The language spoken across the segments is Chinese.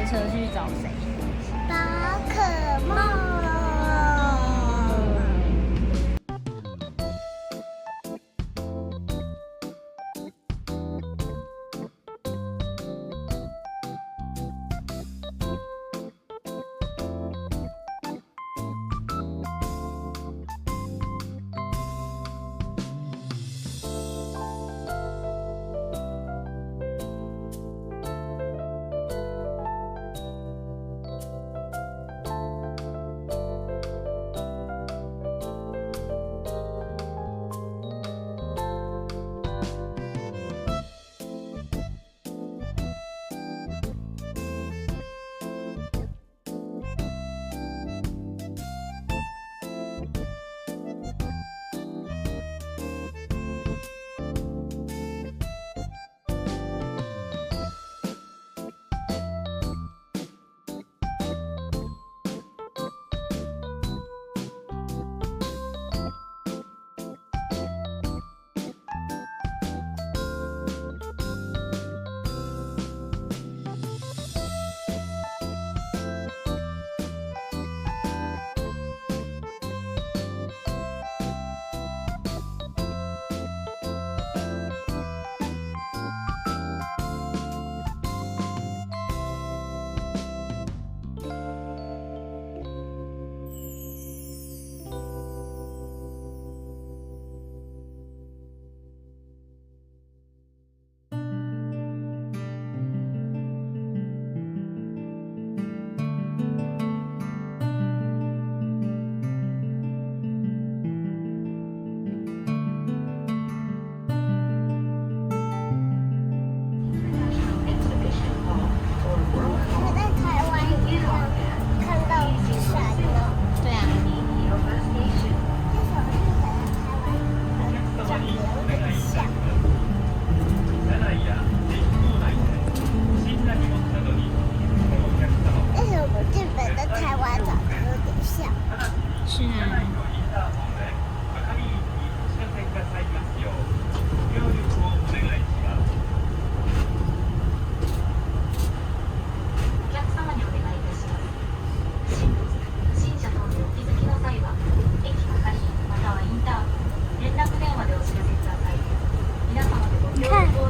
车去找谁？宝可梦。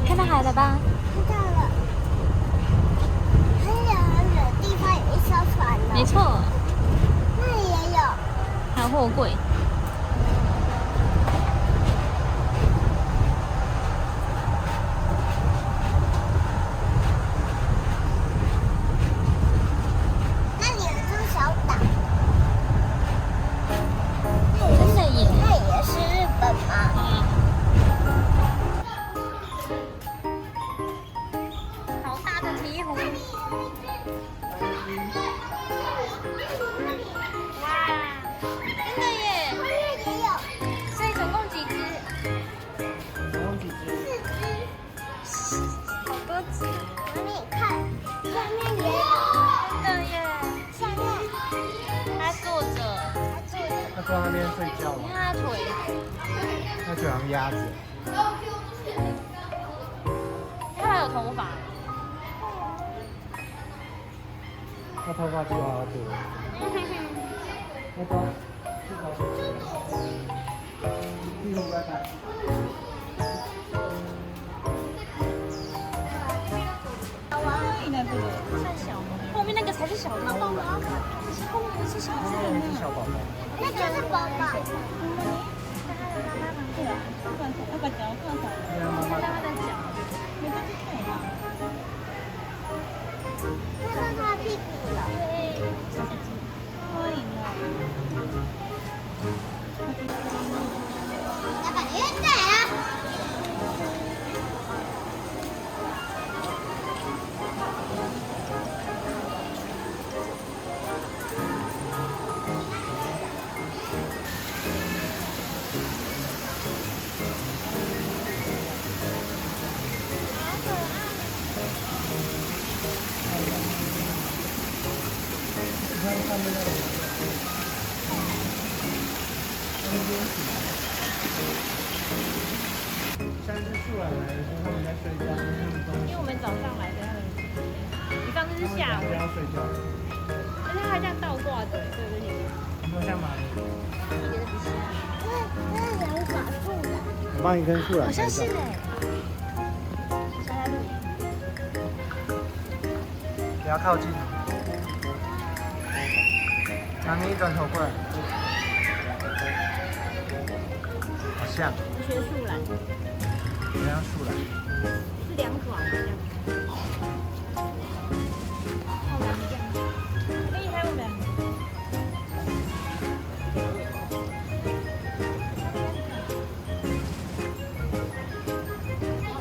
看到海了吧？看到了，很远很远的地方有一艘船呢。没错，那里也有，还有货柜。那里有一座小岛。真的耶！那也是日本吗？好大的鹈鹕！哇，真的耶！后面也有所以总共几只？4只，好多只！哪里看？下面也有，真的耶！下面它坐着，还坐着。他坐那边睡觉你吗？看它腿，他就好像鸭子。你看它有头发。他头发比我好多。那个，这个，屁股在哪？算小吗？后面那个才是小的，后面那是小只的那是呢。小宝宝。那就是宝宝。对啊，妈妈。看它的脚，看到他屁股了。要把鱼带啊！看上面那个。像是树懒来的时候，他们在睡觉，因为我们早上来的，他们你上次是下午不，要睡觉，而且它还这样倒挂着，对不对？有没有像马里？一点都不像。那两把树的，我帮你跟树懒好像拍照。是哎。下来录。不要靠近。那你转头过来。好像，学树懒，好像树懒。是两爪吗？这样。好难这样。可以开我们。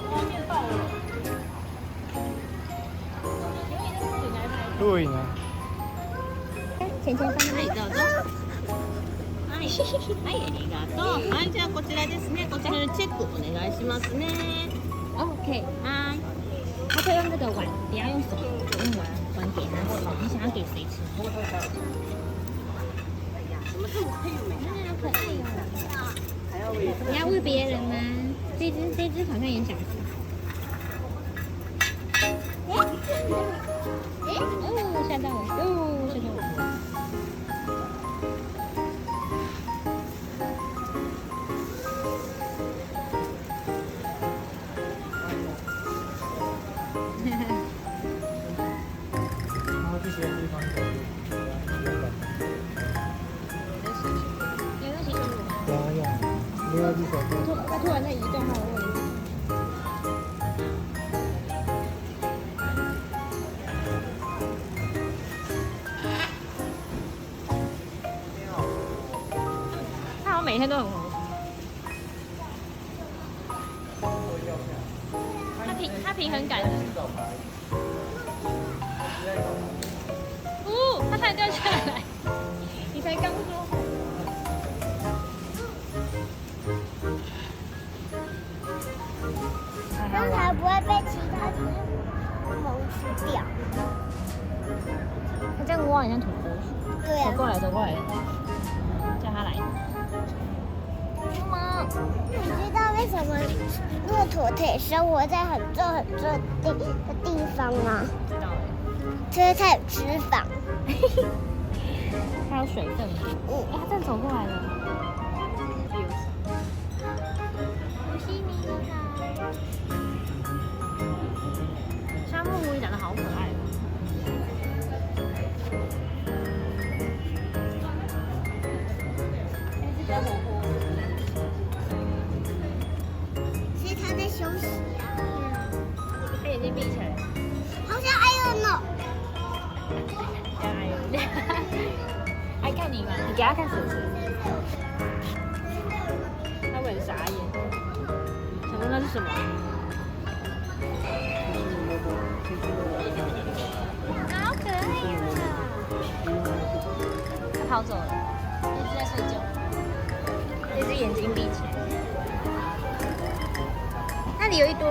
画面爆了。录影啊。前前方はい、どうぞ。はい、はい、ありがとう。はい、じゃあこちらですね。こちらのチェックお願いしますね。 OK，はい。他可以用这个碗，不要用手，用碗给他吃。你想要给谁吃？什么这么配美？好可爱哦！你要喂别人吗？这只好像也想吃。哦，吓到我！哦，吓到我！然后这些地方有有用洗手乳吗？有。另外一只手边。它突然在移动它的位置。它好像每天都很红。它平衡感。哦，它差点掉下来。你才刚说。这样才不会被其他只萌吃掉。它这样挖很像土拨鼠。对啊走，过来，走过来，叫它来。吗？你知道为什么骆驼可以生活在很热很热的地方吗？知道了。因为它有脂肪。它有水分。嗯，它正走过来了。西米好。沙漠狐狸长得好可爱哦。这小火锅。所以它在休息啊。它眼睛闭起来。好像爱人哦。爱看你吗？你给他看手机。他会很傻眼，想说那是什么？好可爱呀！他跑走了，那只在睡觉，那只眼睛闭起来。那里有一堆。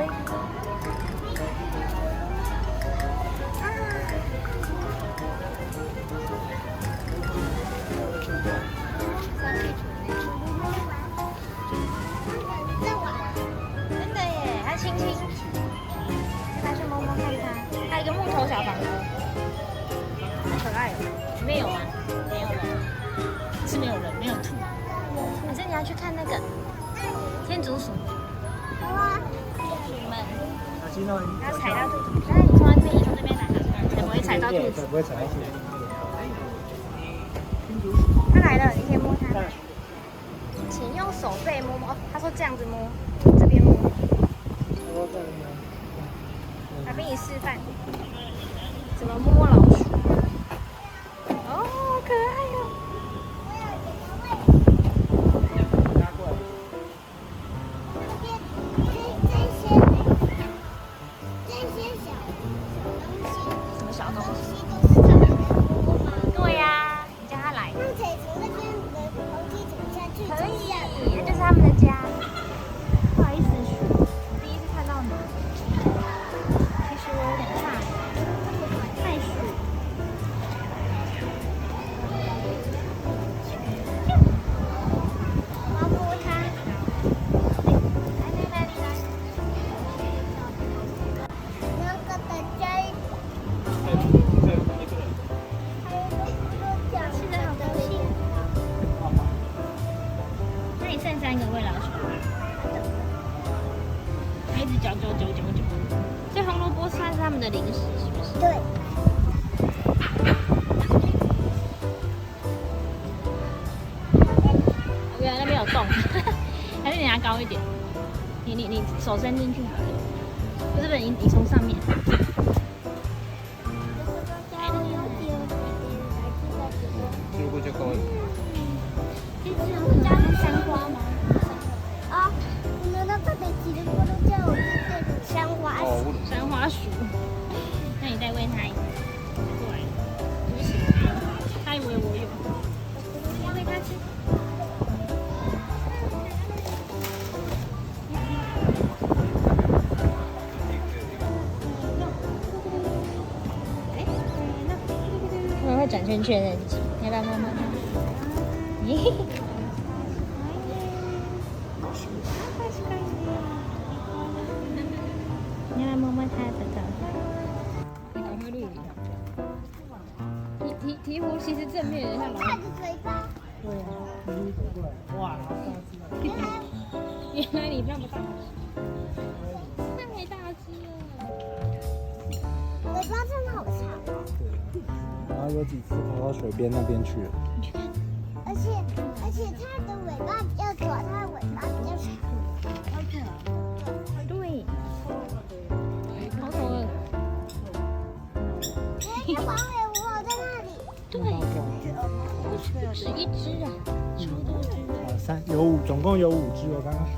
真的耶，它亲亲，拿去摸摸看它。还有一个木头小房子，好可爱哦。里面有吗？没有人，是没有人，没有兔。可是你要去看那个天竺鼠，鼠们，要踩到兔子。但是你从这边来，才不会踩到兔子。才不会踩到兔子。它来了，你可以摸它。请用手背摸摸。哦，他说这样子摸，这边摸。来给你示范怎么摸老鼠。哦，好可爱哟！什么小东西？对呀，你叫它来。可以，那就是他们的家。不好意思，第一次看到你。其实我有点怕袋鼠。嚼。这红萝卜算是他们的零食，是不是？对，原来那边有洞，还是你拿高一点？你手伸进去好了。不是，你从上面。这个就高了。这是加山花吗？啊，我们那个北极的锅都叫我们这山花哦，山花鼠。那你再喂它一个，过来，不行，它以为我有，要喂它吃。他们会转圈圈的，你要不要摸摸它？嘿嘿嘿。你要来摸摸它的头。你赶快录影。鹈鹕其实正面有点像老大的嘴巴，对啊，对，哇，好大只啊！原来你那么大，太大只了。尾巴真的好长哦。对，然后有几次跑到水边那边去了。而且它的尾巴比较短，它的尾巴比较长。对，好丑了。哎，那黄尾狐在那里。对，不止一只啊，超多只的。总共有5只，我刚刚数。